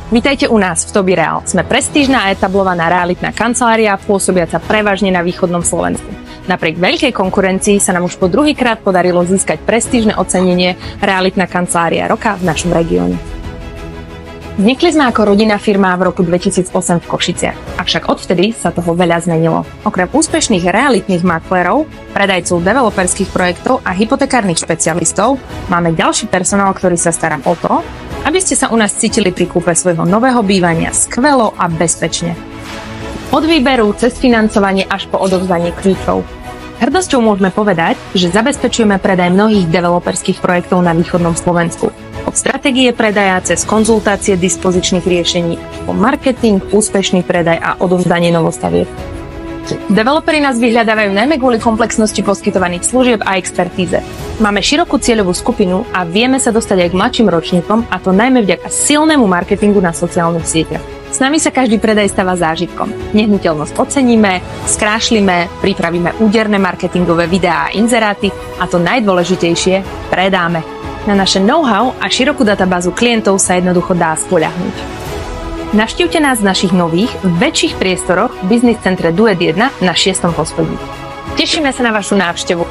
Vítajte u nás v Toby Real. Sme prestížna a etablovaná realitná kancelária, pôsobiaca prevažne na východnom Slovensku. Napriek veľkej konkurencii sa nám už po druhýkrát podarilo získať prestížne ocenenie Realitná kancelária roka v našom regióne. Vznikli sme ako rodinná firma v roku 2008 v Košiciach, avšak odvtedy sa toho veľa zmenilo. Okrem úspešných realitných maklérov, predajcov developerských projektov a hypotekárnych špecialistov máme ďalší personál, ktorý sa stará o to, aby ste sa u nás cítili pri kúpe svojho nového bývania skvelo a bezpečne. Od výberu cez financovanie až po odovzdanie kľúčov. Hrdosťou môžeme povedať, že zabezpečujeme predaj mnohých developerských projektov na východnom Slovensku. Od stratégie predaja cez konzultácie dispozičných riešení po marketing, úspešný predaj a odovzdanie novostavieb. Developeri nás vyhľadávajú najmä kvôli komplexnosti poskytovaných služieb a expertíze. Máme širokú cieľovú skupinu a vieme sa dostať aj k mladším ročníkom, a to najmä vďaka silnému marketingu na sociálnych sieťach. S nami sa každý predaj stáva zážitkom. Nehnuteľnosť oceníme, skrášlime, pripravíme úderné marketingové videá a inzeráty a to najdôležitejšie predáme. Na naše know-how a širokú databázu klientov sa jednoducho dá spoľahnúť. Navštívte nás v našich nových, väčších priestoroch v Business Centre Duet 1 na 6. poschodí. Tešíme sa na vašu návštevu.